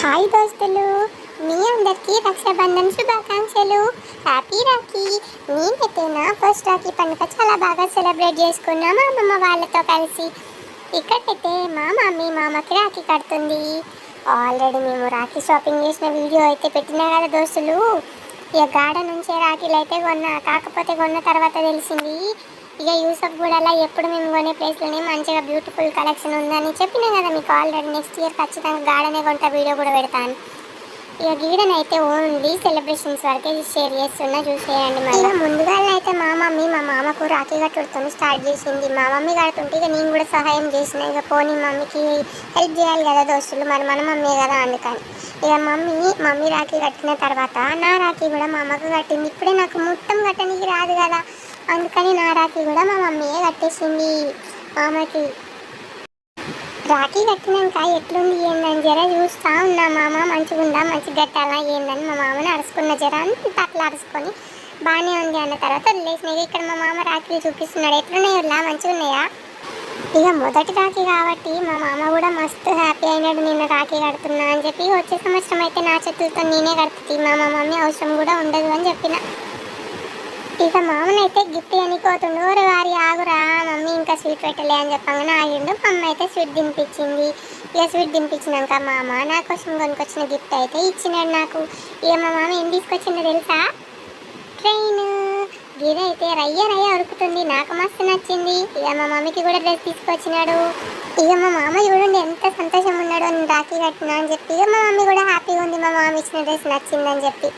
Hi దోస్తులు, మీ అందరికీ రక్షాబంధన్ శుభాకాంక్షలు. హ్యాపీ రాఖీ. నేనైతే నా ఫస్ట్ రాఖీ పండుగ చాలా బాగా సెలబ్రేట్ చేసుకున్నా మా అమ్మమ్మ వాళ్ళతో కలిసి. ఇక్కడైతే మా మమ్మీ మామకి రాఖీ కడుతుంది. ఆల్రెడీ మేము రాఖీ షాపింగ్ చేసిన వీడియో అయితే పెట్టినా కదా దోస్తులు. ఇక గార్డెన్ నుంచే రాఖీలు అయితే కొన్నా, కాకపోతే కొన్న తర్వాత తెలిసింది ఇక యూసఫ్గూడలో ఎప్పుడు మేము కొనే ప్లేస్లోనే మంచిగా బ్యూటిఫుల్ కలెక్షన్ ఉందని చెప్పినా కదా మీకు. ఆల్రెడీ నెక్స్ట్ ఇయర్ ఖచ్చితంగా గార్డెనే కొంట వీడియో కూడా పెడతాను. ఇక గీడన్ అయితే ఓన్లీ సెలబ్రేషన్స్ వరకే షేర్ చేస్తున్నా, చూసేయండి. మళ్ళీ ముందుగా అయితే మా మమ్మీ మా మామకు రాఖీ కట్టుడుతో స్టార్ట్ చేసింది. మా మమ్మీ కడుతుంటే ఇక నేను కూడా సహాయం చేసిన. ఇక పోనీ మమ్మీకి హెల్ప్ చేయాలి కదా దోస్తులు, మరి మన మమ్మీ కదా, అందుకని ఇక మమ్మీ రాఖీ కట్టిన తర్వాత నా రాఖీ కూడా మా అమ్మకు కట్టింది. ఇప్పుడే నాకు మొత్తం కట్టడానికి రాదు కదా, అందుకని నా రాఖీ కూడా మా మమ్మీయే కట్టేసింది మామకి. రాఖీ కట్టినాక ఎట్లుంది ఏందని జర చూస్తూ ఉన్నా. మామ మంచిగా ఉందా, మంచిగా కట్టాలా ఏందని మా మామని అరుచుకున్న, జర అట్లా అరుచుకొని బాగానే ఉంది అన్న తర్వాత వదిలేసినాయి. ఇక్కడ మా మామ రాఖీలు చూపిస్తున్నాడు, ఎట్లున్నాయో మంచిగా ఉన్నాయా. ఇక మొదటి రాఖీ కాబట్టి మా మామ కూడా మస్తు హ్యాపీ అయినాడు, నిన్న రాఖీ కడుతున్నా అని చెప్పి. వచ్చే సంవత్సరం అయితే నా చేతులతో నేనే కడుతుంది, మా మమ్మీ అవసరం కూడా ఉండదు అని చెప్పిన. ఇక మామనైతే గిఫ్ట్ అనిపోతుండు, వారి ఆగురా మమ్మీ ఇంకా స్వీట్ పెట్టలే అని చెప్పగానే ఆగిండు. మా అమ్మ అయితే స్వీట్ తినిపించింది. ఇక స్వీట్ తినిపించినాక మామ నా కోసం కొనుకొచ్చిన గిఫ్ట్ అయితే ఇచ్చినాడు నాకు. ఇక మా మామ ఏం తీసుకొచ్చిందో తెలుసా, ట్రైన్. ఇదైతే రయ్య ఉరుకుతుంది, నాకు మస్తు నచ్చింది. ఇక మా మమ్మీకి కూడా డ్రెస్ తీసుకొచ్చినాడు. ఇక మా మామ చూడండి ఎంత సంతోషం ఉన్నాడో నేను రాఖీ కట్టినా అని చెప్పి. ఇక మా మమ్మీ కూడా హ్యాపీగా ఉంది, మా మామ ఇచ్చిన డ్రెస్ నచ్చిందని చెప్పి.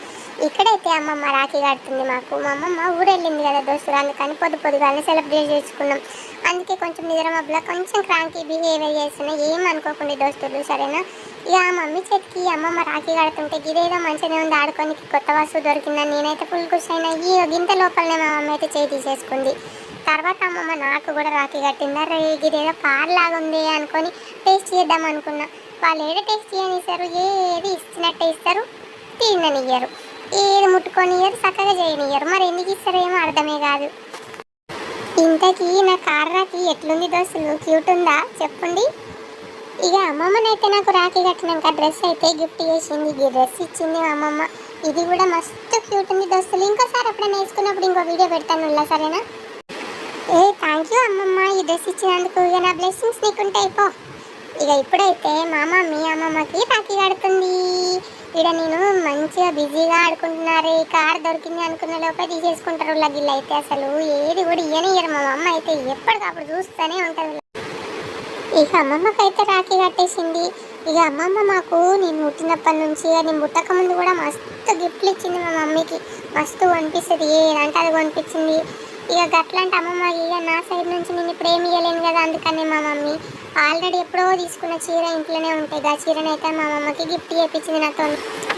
ఇక్కడైతే అమ్మమ్మ రాఖీ కడుతుంది మాకు. మా అమ్మమ్మ ఊరు వెళ్ళింది కదా దోస్తులు, అందుకని పొద్దుగానే సెలబ్రేట్ చేసుకున్నాం. అందుకే కొంచెం నిద్ర మబ్బులో కొంచెం క్రాంకీ బిహేవియర్ చేస్తున్నా, ఏమనుకోకుండా దోస్తులు, సరేనా. ఇక ఆ మమ్మీ చేతికి అమ్మమ్మ రాఖీ కడుతుంటే ఇదేదో మంచిగానే ఉంది, ఆడుకోనికి కొత్త వస్తువు దొరికిందని నేనైతే ఫుల్ ఖుషి అయినా. ఈ గింత లోపలనే మా మమ్మీ అయితే చేయి తీసేసుకుంది. తర్వాత అమ్మమ్మ నాకు కూడా రాఖీ కట్టిందా. ఇదేదో పార్లాగా ఉంది అనుకొని టేస్ట్ చేద్దాం అనుకున్నా. వాళ్ళు ఏదో టేస్ట్ చేయనిస్తారు, ఏది ఇచ్చినట్టే ఇస్తారు, తిననియ్యరు, ఏది ముట్టుకొనియ్యరు, చక్కగా చేయనియ్యరు. మరి ఎందుకు ఇస్తారో ఏమో అర్థమే కాదు. ఇంతకీ నా రాఖీ ఎట్లుంది దోస్తులు, క్యూట్ ఉందా చెప్పండి. ఇక అమ్మమ్మనైతే నాకు రాఖీ కట్టినాక డ్రెస్ అయితే గిఫ్ట్ చేసింది. ఈ డ్రెస్ ఇచ్చింది మా అమ్మమ్మ. ఇది కూడా మస్తు క్యూట్ ఉంది దోస్తులు. ఇంకోసారి ఎప్పుడైనా వేసుకున్నప్పుడు ఇంకో వీడియో పెడతాను, సరేనా. థ్యాంక్ యూ అమ్మమ్మ ఈ డ్రెస్ ఇచ్చినందుకు. ఇక నా బ్లెస్సింగ్స్ నీకుంటాయి పో. ఇక ఇప్పుడైతే మా మమ్మీ అమ్మమ్మకి రాఖీ కడుతుంది. ఇక్కడ నేను మంచిగా బిజీగా ఆడుకుంటున్నారు, కార్ దొరికింది అనుకున్న లోపే తీసేసుకుంటారు గిల్ల అయితే. అసలు ఏది కూడా ఇయ్యనియ్యరు. మా అమ్మ అయితే ఎప్పటికప్పుడు చూస్తూనే ఉంటుంది. ఇక అమ్మమ్మకైతే రాఖీ కట్టేసింది. ఇక అమ్మమ్మ మాకు నేను పుట్టినప్పటి నుంచి, నేను పుట్టక ముందు కూడా మస్తు గిఫ్ట్లు ఇచ్చింది మా మమ్మీకి. మస్తు కొనిపిస్తుంది, ఏదంటే అది కొనిపించింది. ఇక గట్లాంటి అమ్మమ్మకి ఇక నా సైడ్ నుంచి నేను ఇప్పుడు ఏమి ఇవ్వలేను కదా, అందుకనే మా మమ్మీ ఆల్రెడీ ఎప్పుడో తీసుకున్న చీర ఇంట్లోనే ఉంటాయి, ఆ చీరనైతే మా అమ్మమ్మకి గిఫ్ట్ చేయించింది నాతో.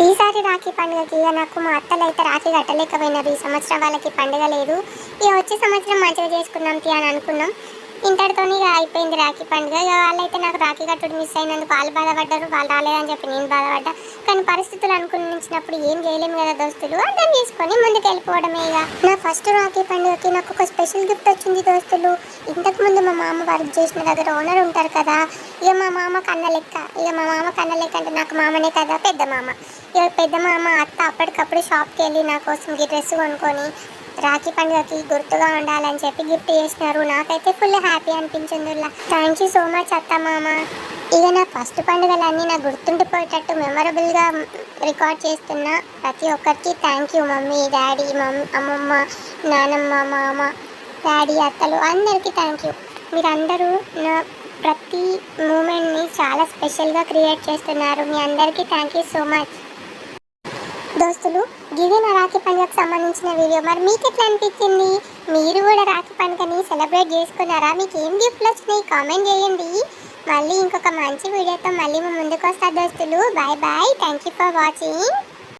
ఈసారి రాఖీ పండుగకి ఇక నాకు మా అత్తలు అయితే రాఖీ కట్టలేకపోయినారు. ఈ సంవత్సరం వాళ్ళకి పండుగ లేదు. ఇక వచ్చే సంవత్సరం మంచిగా చేసుకున్నాం అని అనుకున్నాం. ఇంతటితో ఇక అయిపోయింది రాఖీ పండుగ. ఇక వాళ్ళైతే నాకు రాఖీ కట్టుడు మిస్ అయినందుకు వాళ్ళు బాధపడ్డారు, వాళ్ళు రాలేదని చెప్పి నేను బాధపడ్డా. కానీ పరిస్థితులు అనుకున్నప్పుడు ఏం చేయలేము కదా దోస్తులు, అర్థం చేసుకొని ముందుకు వెళ్ళిపోవడమే. ఇక నా ఫస్ట్ రాఖీ పండుగకి నాకు ఒక స్పెషల్ గిఫ్ట్ వచ్చింది దోస్తులు. ఇంతకుముందు మా మామ వర్క్ చేసిన దగ్గర ఓనర్ ఉంటారు కదా, ఇక మా మామ కన్న లెక్క. ఇక మా మామ కన్న లెక్క అంటే నాకు మామనే కదా పెద్ద మామ. ఇక పెద్ద మామ అత్త అప్పటికప్పుడు షాప్కి వెళ్ళి నా కోసం ఈ డ్రెస్ కొనుక్కొని రాఖీ పండుగకి గుర్తుగా ఉండాలని చెప్పి గిఫ్ట్ చేసినారు. నాకైతే ఫుల్ హ్యాపీ అనిపించింది. థ్యాంక్ యూ సో మచ్ అత్త మామ. ఇక నా ఫస్ట్ పండుగలన్నీ నాకు గుర్తుండిపోయేటట్టు మెమరబుల్గా రికార్డ్ చేస్తున్న ప్రతి ఒక్కరికి థ్యాంక్ యూ. మమ్మీ, డాడీ, అమ్మమ్మ, నానమ్మ, మామ, డాడీ, అత్తలు అందరికీ థ్యాంక్ యూ. మీరందరూ నా ప్రతి మూమెంట్ని చాలా స్పెషల్గా క్రియేట్ చేస్తున్నారు. మీ అందరికీ థ్యాంక్ యూ సో మచ్ దోస్తులు. ఇది నా రాఖీ పండుగకు సంబంధించిన వీడియో. మరి మీకు ఎట్లా అనిపించింది? మీరు కూడా రాఖీ పండుగని సెలబ్రేట్ చేసుకున్నారా? మీకు ఏం గిఫ్ట్లు వచ్చినాయి కామెంట్ చేయండి. మళ్ళీ ఇంకొక మంచి వీడియోతో మళ్ళీ ముందుకు వస్తా దోస్తులు. Bye bye. Thank you for watching.